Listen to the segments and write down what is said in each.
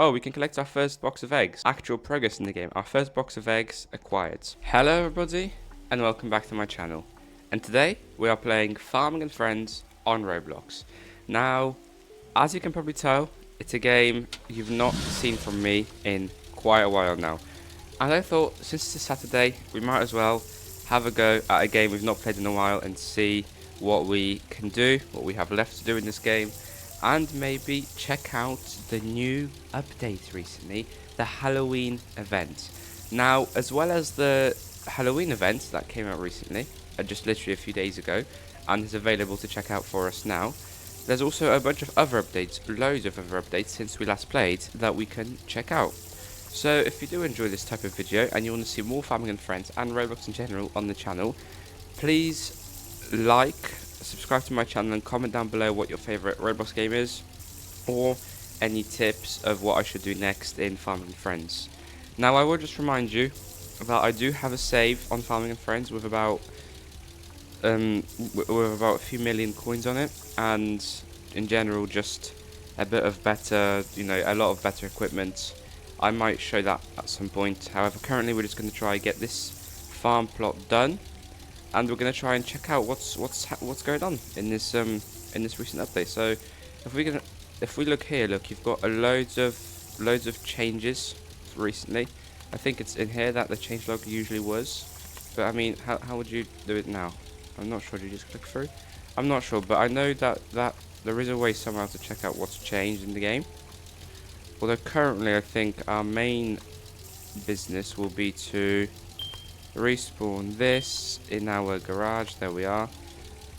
Oh, we can collect our first box of eggs. Actual progress in the game. Our first box of eggs acquired. Hello everybody, and welcome back to my channel. And today, we are playing Farming and Friends on Roblox. Now, as you can probably tell, it's a game you've not seen from me in quite a while now. And I thought, since it's a Saturday, we might as well have a go at a game we've not played in a while and see what we can do, what we have left to do in this game, and maybe check out the new update recently, the Halloween event. Now, as well as the Halloween event that came out recently, just literally a few days ago, and is available to check out for us now, there's also a bunch of other updates, loads of other updates since we last played, that we can check out. So if you do enjoy this type of video and you want to see more Farming and Friends and Roblox in general on the channel, please like, subscribe to my channel and comment down below what your favourite Roblox game is, or any tips of what I should do next in Farming and Friends. Now I will just remind you that I do have a save on Farming and Friends with about a few million coins on it, and in general just a bit of better, a lot of better equipment. I might show that at some point. However, currently we're just going to try and get this farm plot done, and we're going to try and check out what's going on in this recent update. So if we look here, look, you've got loads of changes recently. I think it's in here that the changelog usually was, but I mean, how would you do it now? I'm not sure. Do you just click through? I'm not sure, but I know that there is a way somehow to check out what's changed in the game. Although currently I think our main business will be to respawn this in our garage. There we are.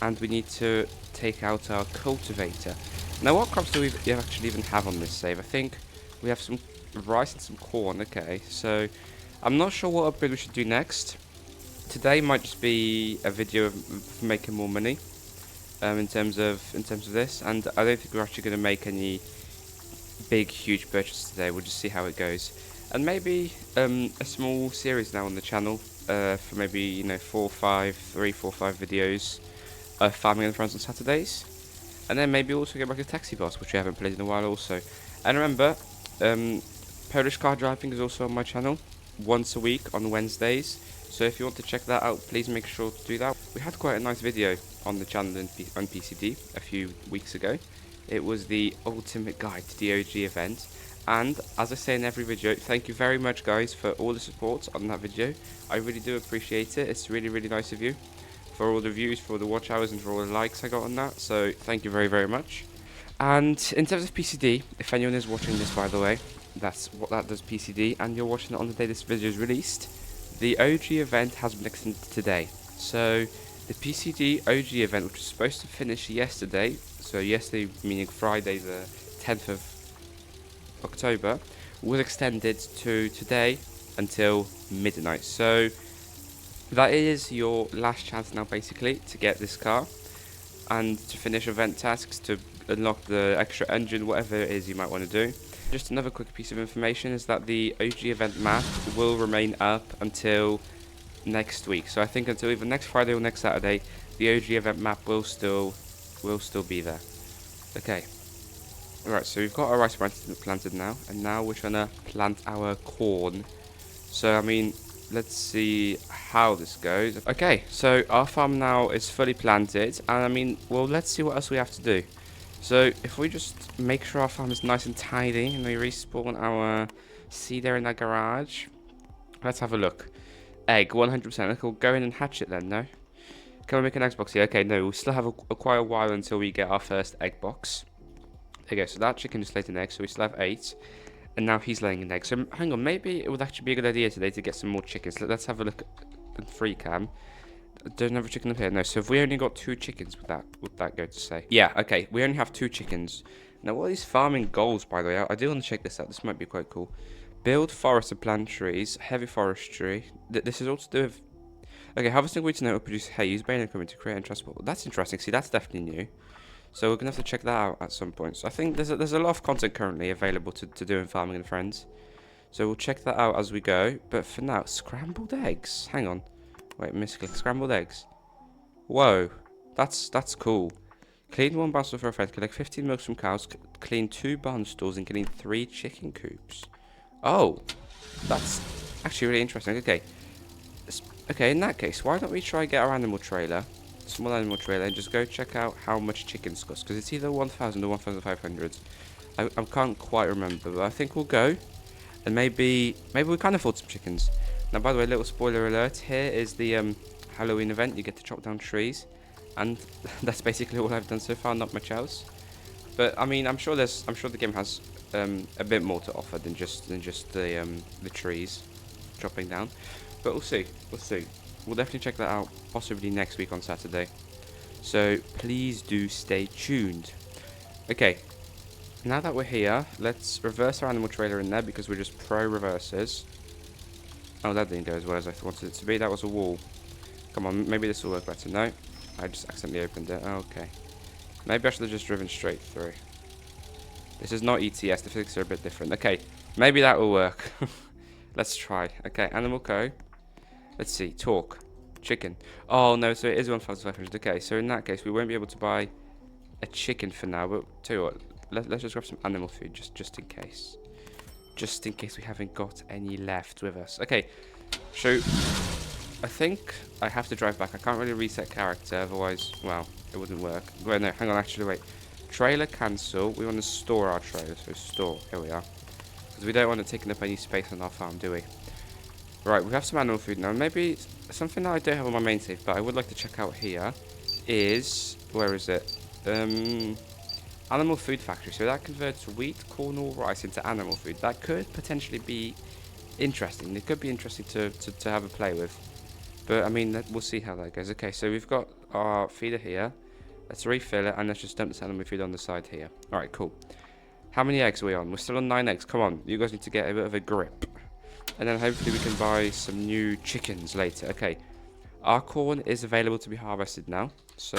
And we need to take out our cultivator. Now what crops do we actually even have on this save? I think we have some rice and some corn. Okay, so I'm not sure what upgrade we should do next. Today might just be a video of making more money in terms of this, and I don't think we're actually going to make any big huge purchase today. We'll just see how it goes, and maybe a small series now on the channel for maybe 3, 4, 5 videos of Farming and Friends on Saturdays, and then maybe also go back to Taxi Boss, which we haven't played in a while also. And remember, Polish car driving is also on my channel once a week on Wednesdays, so if you want to check that out, please make sure to do that. We had quite a nice video on the channel on PCD a few weeks ago. It was the ultimate guide to the OG event, and as I say in every video, thank you very much guys for all the support on that video. I really do appreciate it. It's really nice of you, for all the views, for all the watch hours, and for all the likes I got on that, so thank you very much. And in terms of PCD, if anyone is watching this, by the way, that's what that does, PCD, and you're watching it on the day this video is released, the OG event has been extended today. So the PCD OG event, which was supposed to finish yesterday, so yesterday meaning Friday the 10th of October, was extended to today until midnight. So that is your last chance now basically to get this car and to finish event tasks, to unlock the extra engine, whatever it is you might want to do. Just another quick piece of information is that the OG event map will remain up until next week. So I think until either next Friday or next Saturday, the OG event map will still be there. Okay. Alright, so we've got our rice planted now, and now we're trying to plant our corn. So I mean, let's see how this goes. Okay, so our farm now is fully planted, and I mean, well, let's see what else we have to do. So if we just make sure our farm is nice and tidy, and we respawn our seed there in our garage. Let's have a look. Egg, 100%. Okay, we'll go in and hatch it then, no? Can we make an egg box here? Okay, no, we'll still have quite a while until we get our first egg box. There you go, so that chicken just laid an egg, so we still have 8. And now he's laying an egg. So hang on, maybe it would actually be a good idea today to get some more chickens. Let's have a look at the free cam. There's another chicken up here. No, so if we only got 2 chickens, would that go to say? Yeah, okay, we only have 2 chickens. Now, what are these farming goals, by the way? I do want to check this out. This might be quite cool. Build forest and plant trees. Heavy forestry. This is all to do with... Okay, harvesting wheat and oat will produce hay. Use bane equipment to create and transport. That's interesting. See, that's definitely new. So we're going to have to check that out at some point. So I think there's a lot of content currently available to do in Farming and Friends. So we'll check that out as we go. But for now, scrambled eggs. Hang on. Wait, misclick. Scrambled eggs. Whoa. That's cool. Clean 1 barn store for a friend. Collect 15 milks from cows. Clean 2 barn stalls and clean 3 chicken coops. Oh, that's actually really interesting. Okay. Okay, in that case, why don't we try get our animal trailer, small animal trailer, and just go check out how much chickens cost? Because it's either 1,000 or 1,500. I can't quite remember, but I think we'll go. And maybe we can afford some chickens. Now, by the way, little spoiler alert, here is the Halloween event. You get to chop down trees. And that's basically all I've done so far, not much else. But I mean, I'm sure the game has a bit more to offer than just the trees chopping down. But we'll see. We'll definitely check that out, possibly next week on Saturday. So please do stay tuned. Okay, now that we're here, let's reverse our animal trailer in there because we're just pro reversers. Oh, that didn't go as well as I wanted it to be. That was a wall. Come on, maybe this will work better. No, I just accidentally opened it. Oh, okay. Maybe I should have just driven straight through. This is not ETS. The physics are a bit different. Okay, maybe that will work. Let's try. Okay, Animal Co. Let's see. Talk. Chicken. Oh, no, so it is 1,500. Okay, so in that case, we won't be able to buy a chicken for now. But tell you what, let's just grab some animal food just in case. Just in case we haven't got any left with us. Okay, so I think I have to drive back. I can't really reset character, otherwise, well, it wouldn't work. Wait, no, hang on, actually, wait. Trailer cancel. We want to store our trailer, so store. Here we are. Because we don't want it taking up any space on our farm, do we? Right, we have some animal food now. Maybe something that I don't have on my main save, but I would like to check out here is... Where is it? Animal food factory. So that converts wheat, corn, or rice into animal food. That could potentially be interesting. It could be interesting to have a play with. But, I mean, we'll see how that goes. Okay, so we've got our feeder here. Let's refill it, and let's just dump this animal food on the side here. Alright, cool. How many eggs are we on? We're still on 9 eggs. Come on, you guys need to get a bit of a grip. And then hopefully we can buy some new chickens later. Okay, our corn is available to be harvested now. So,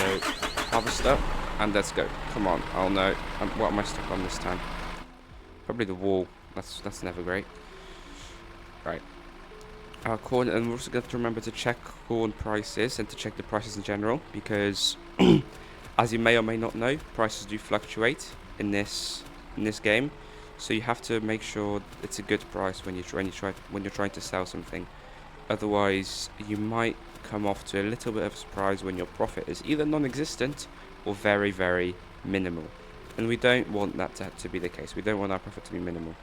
harvest up, and let's go. Come on. Oh no, what am I stuck on this time? Probably the wall. That's never great. Right. Our corn, and we're also going to have to remember to check corn prices and to check the prices in general, because as you may or may not know, prices do fluctuate in this game. So you have to make sure it's a good price when you're trying to sell something. Otherwise, you might come off to a little bit of a surprise when your profit is either non-existent or very, very minimal. And we don't want that to be the case. We don't want our profit to be minimal.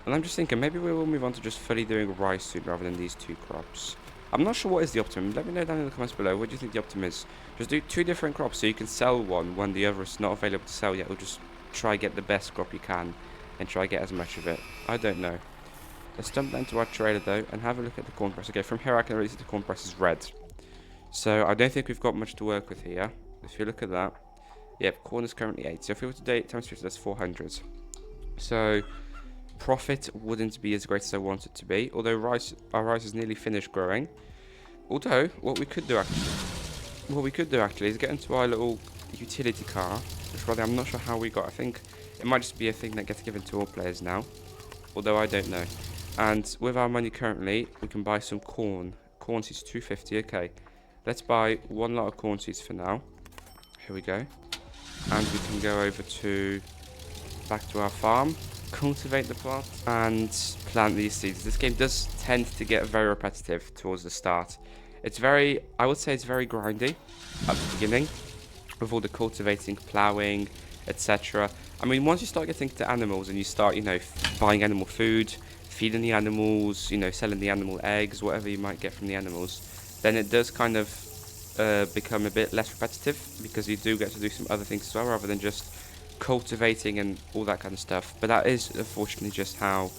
And I'm just thinking, maybe we will move on to just fully doing rice soon rather than these 2 crops. I'm not sure what is the optimum. Let me know down in the comments below. What do you think the optimum is? Just do 2 different crops so you can sell one when the other is not available to sell yet. Or just try get the best crop you can and try get as much of it. I don't know. Let's jump down to our trailer though and have a look at the corn price. Okay, from here I can already see the corn price is red. So I don't think we've got much to work with here. If you look at that. Yep, corn is currently 8. So if we were to do 8 times 50, that's 400. So profit wouldn't be as great as I want it to be. Although our rice is nearly finished growing. Although, what we could do actually is get into our little utility car. Which rather, I'm not sure how we got. I think it might just be a thing that gets given to all players now. Although I don't know. And with our money currently, we can buy some corn. Corn seeds, 250. Okay. Let's buy 1 lot of corn seeds for now. Here we go. And we can go over back to our farm. Cultivate the plant and plant these seeds. This game does tend to get very repetitive towards the start. I would say it's very grindy at the beginning with all the cultivating, ploughing, etc. I mean, once you start getting to animals and you start, buying animal food, feeding the animals, selling the animal eggs, whatever you might get from the animals, then it does kind of become a bit less repetitive because you do get to do some other things as well rather than just cultivating and all that kind of stuff. But that is unfortunately just how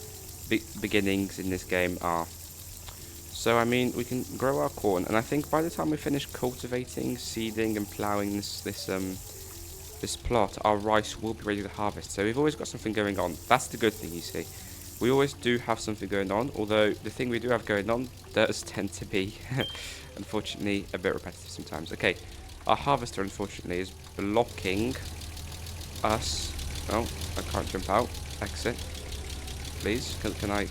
beginnings in this game are. So I mean, we can grow our corn, and I think by the time we finish cultivating, seeding and ploughing this plot, our rice will be ready to harvest. So we've always got something going on. That's the good thing, you see. We always do have something going on, although the thing we do have going on does tend to be unfortunately a bit repetitive sometimes. Okay, our harvester unfortunately is blocking us. Oh, I can't jump out. Exit. Please, can I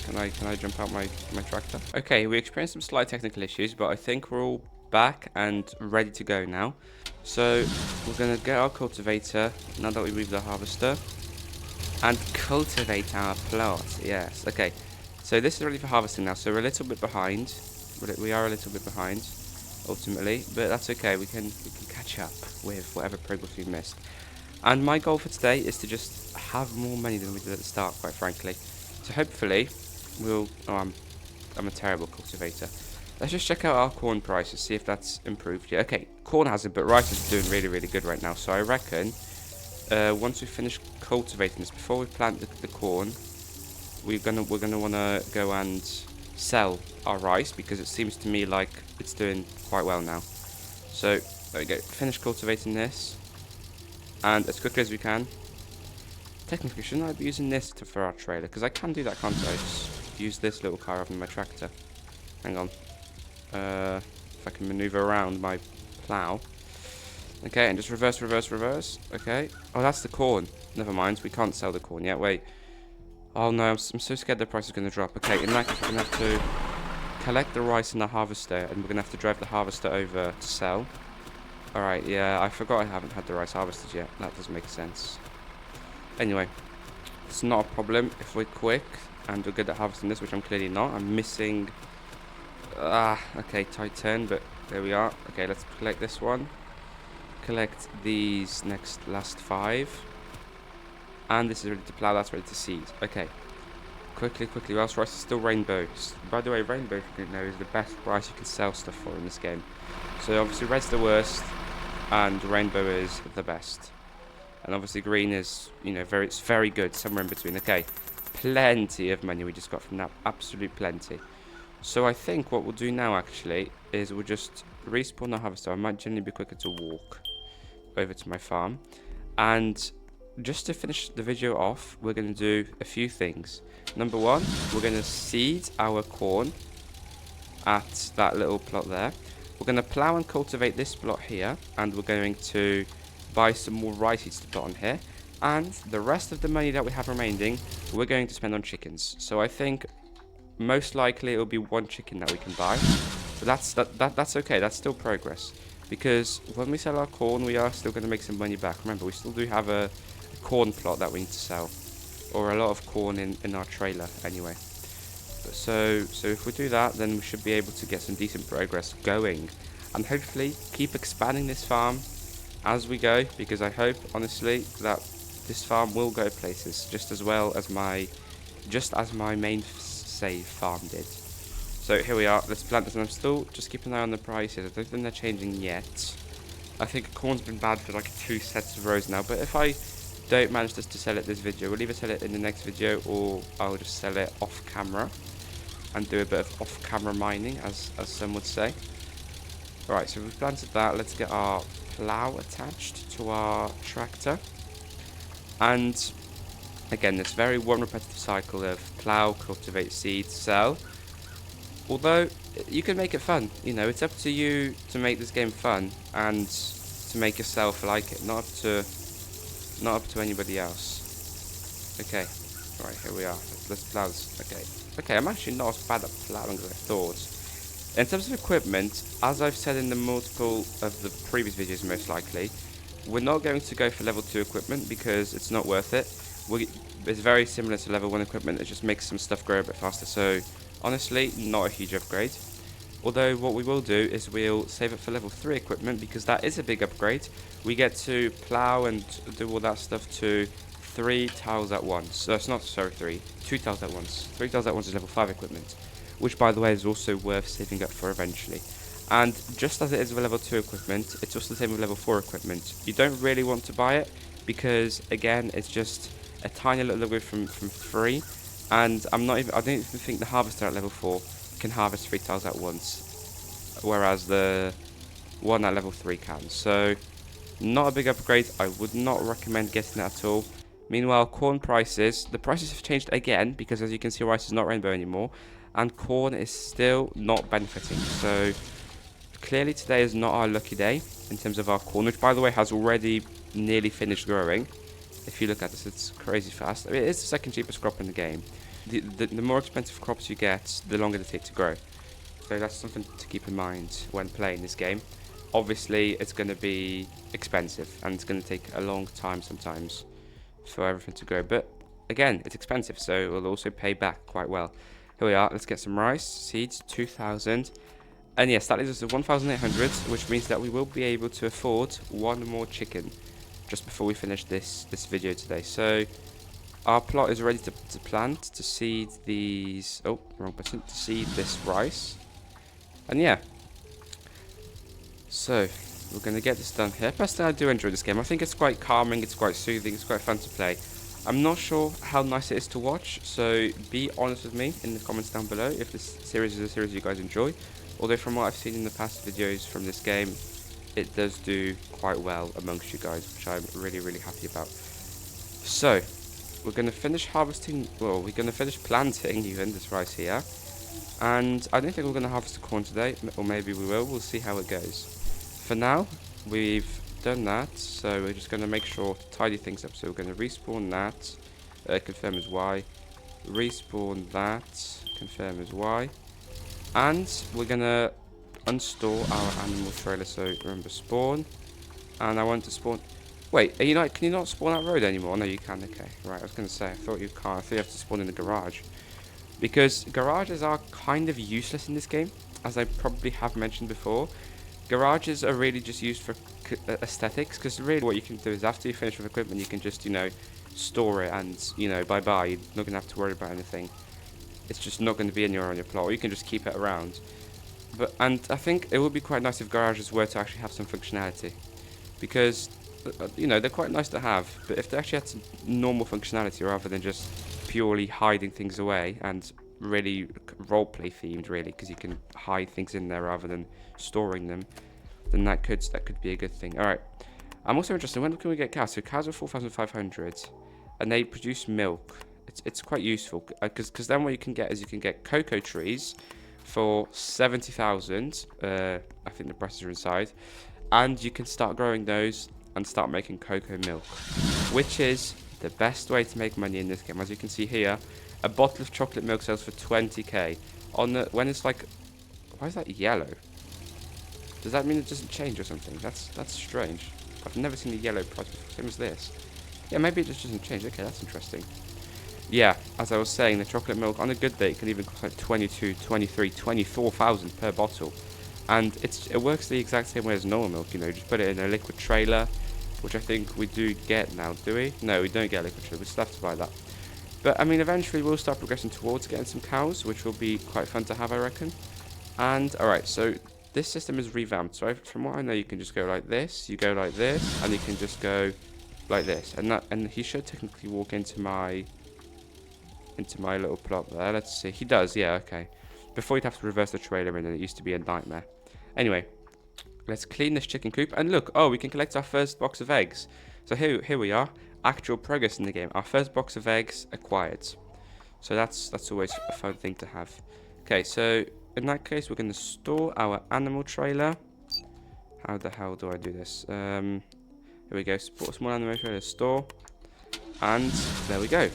jump out my tractor? Okay, we experienced some slight technical issues, but I think we're all back and ready to go now. So we're going to get our cultivator now that we moved the harvester and cultivate our plot. Yes, okay. So this is ready for harvesting now. So we're a little bit behind. We are a little bit behind, ultimately, but that's okay. We can catch up with whatever progress we missed. And my goal for today is to just have more money than we did at the start, quite frankly. So hopefully we'll. Oh, I'm a terrible cultivator. Let's just check out our corn prices, see if that's improved. Yeah, okay, corn hasn't, but rice is doing really, really good right now. So I reckon once we finish cultivating this, before we plant the corn, we're gonna want to go and sell our rice because it seems to me like it's doing quite well now. So there we go. Finish cultivating this, and as quickly as we can. Technically, shouldn't I be using this for our trailer? Because I can do that, can't I? Just use this little car rather than my tractor. Hang on. If I can maneuver around my plow. Okay, and just reverse, reverse, reverse. Okay. Oh, that's the corn. Never mind. We can't sell the corn yet. Wait. Oh, no. I'm so scared the price is going to drop. Okay, in that case, we're going to have to collect the rice in the harvester, and we're going to have to drive the harvester over to sell. Alright, yeah. I forgot I haven't had the rice harvested yet. That does make sense. Anyway, it's not a problem if we're quick and we're good at harvesting this, which I'm clearly not. I'm missing... okay, tight turn, but there we are. Okay, let's collect this one. Collect these last 5. And this is ready to plow, that's ready to seed. Okay. Quickly, quickly, whilst rice is still rainbow. By the way, rainbow, if you didn't know, is the best price you can sell stuff for in this game. So obviously red's the worst, and rainbow is the best. And obviously green is, you know, it's very good, somewhere in between. Okay, plenty of money we just got from that, absolute plenty. So I think what we'll do now, actually, is we'll just respawn the harvester. I might generally be quicker to walk over to my farm. And just to finish the video off, we're going to do a few things. Number 1, we're going to seed our corn at that little plot there. We're going to plow and cultivate this plot here, and we're going to buy some more rice seeds to put on here. And the rest of the money that we have remaining, we're going to spend on chickens. So I think most likely it'll be 1 chicken that we can buy. But that's okay, that's still progress. Because when we sell our corn, we are still going to make some money back. Remember, we still do have a corn plot that we need to sell. Or a lot of corn in our trailer, anyway. So if we do that, then we should be able to get some decent progress going. And hopefully keep expanding this farm as we go. Because I hope, honestly, that this farm will go places. Just as my main save farm did. So here we are, let's plant this, and I'm still just keeping an eye on the prices. I don't think they're changing yet. I think corn's been bad for like 2 sets of rows now, but if I don't manage to sell it this video, we'll either sell it in the next video, or I'll just sell it off camera and do a bit of off camera mining, as some would say. Alright, so we've planted that. Let's get our plow attached to our tractor, and again, this very one repetitive cycle of plow, cultivate, seed, sell. Although you can make it fun, you know, it's up to you to make this game fun and to make yourself like it, not up to anybody else. Okay, right, here we are. Let's plow this. Okay, I'm actually not as bad at plowing as I thought. In terms of equipment, as I've said in the multiple of the previous videos, most likely, we're not going to go for level 2 equipment because it's not worth it. It's very similar to level 1 equipment. It just makes some stuff grow a bit faster. So honestly, not a huge upgrade. Although what we will do is we'll save it for level 3 equipment, because that is a big upgrade. We get to plow and do all that stuff to 3 tiles at once. So it's not, sorry, 2 tiles at once. 3 tiles at once is level 5 equipment, which by the way is also worth saving up for eventually. And just as it is with level 2 equipment, it's also the same with level 4 equipment. You don't really want to buy it because, again, it's just a tiny little upgrade from 3. And I don't even think the harvester at level 4 can harvest 3 tiles at once, whereas the one at level 3 can. So not a big upgrade. I would not recommend getting it at all. Meanwhile, corn prices, the prices have changed again, because as you can see, rice is not rainbow anymore, and corn is still not benefiting. So clearly today is not our lucky day in terms of our corn, which by the way has already nearly finished growing. If you look at this, it's crazy fast. I mean, it's the second cheapest crop in the game. The more expensive crops you get, the longer they take to grow. So that's something to keep in mind when playing this game. obviously it's going to be expensive, and it's going to take a long time sometimes for everything to grow. But again, it's expensive, so it will also pay back quite well. Here we are. Let's get some rice seeds, 2,000. And yes, that leaves us to 1,800, which means that we will be able to afford one more chicken just before we finish this video today. So our plot is ready to plant, to seed these... Oh, wrong button. To seed this rice. And yeah. So, we're going to get this done here. Personally, I do enjoy this game. I think it's quite calming, it's quite soothing, it's quite fun to play. I'm not sure how nice it is to watch, so be honest with me in the comments down below if this series is a series you guys enjoy. Although from what I've seen in the past videos from this game, it does do quite well amongst you guys, which I'm really, really happy about. So, we're going to finish harvesting, well, we're going to finish planting even this rice here. And I don't think we're going to harvest the corn today, or maybe we will. We'll see how it goes. For now, we've done that, so we're just going to make sure to tidy things up. So we're going to respawn that, confirm as Y, respawn that, confirm as Y, and we're going to unstore our animal trailer. So remember spawn, and I want to spawn. Wait, are you not? Can you not spawn that road anymore? No, you can. Okay, right. I was going to say, I thought you can't. I thought you have to spawn in the garage, because garages are kind of useless in this game, as I probably have mentioned before. Garages are really just used for aesthetics, because really what you can do is after you finish with equipment, you can just, you know, store it and, you know, bye-bye. You're not going to have to worry about anything. It's just not going to be anywhere on your plot, or you can just keep it around. And I think it would be quite nice if garages were to actually have some functionality, because, you know, they're quite nice to have, but if they actually had some normal functionality rather than just purely hiding things away, and really roleplay themed really, because you can hide things in there rather than storing them, then that could be a good thing. All right, I'm also interested, when can we get cows? So cows are 4,500 and they produce milk. It's quite useful, because then what you can get is you can get cocoa trees for 70,000. I think the breasts are inside, and you can start growing those and start making cocoa milk, which is the best way to make money in this game. As you can see here, a bottle of chocolate milk sells for 20k. When it's like, why is that yellow? Does that mean it doesn't change or something? That's strange. I've never seen a yellow price before. Same as this. Yeah, maybe it just doesn't change. Okay, that's interesting. Yeah, as I was saying, the chocolate milk on a good day can even cost like 22, 23, 24,000 per bottle. And it works the exact same way as normal milk, you know, just put it in a liquid trailer, which I think we do get now, do we? No, we don't get a liquid trailer, we still have to buy that. But, I mean, eventually we'll start progressing towards getting some cows, which will be quite fun to have, I reckon. And, alright, so this system is revamped. So, from what I know, you can just go like this, you go like this, and you can just go like this. And he should technically walk into my little plot there. Let's see. He does, yeah, okay. Before you'd have to reverse the trailer in, and it used to be a nightmare. Anyway, let's clean this chicken coop. And look, oh, we can collect our first box of eggs. So here we are. Actual progress in the game. Our first box of eggs acquired. So that's always a fun thing to have. Okay, so in that case, we're going to store our animal trailer. How the hell do I do this? Here we go. Small animal trailer, store. And there we go.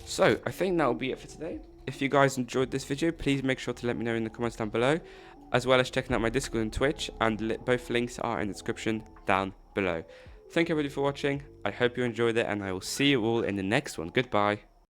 So, I think that will be it for today. If you guys enjoyed this video, please make sure to let me know in the comments down below, as well as checking out my Discord and Twitch, and both links are in the description down below. Thank you everybody for watching. I hope you enjoyed it, and I will see you all in the next one. Goodbye.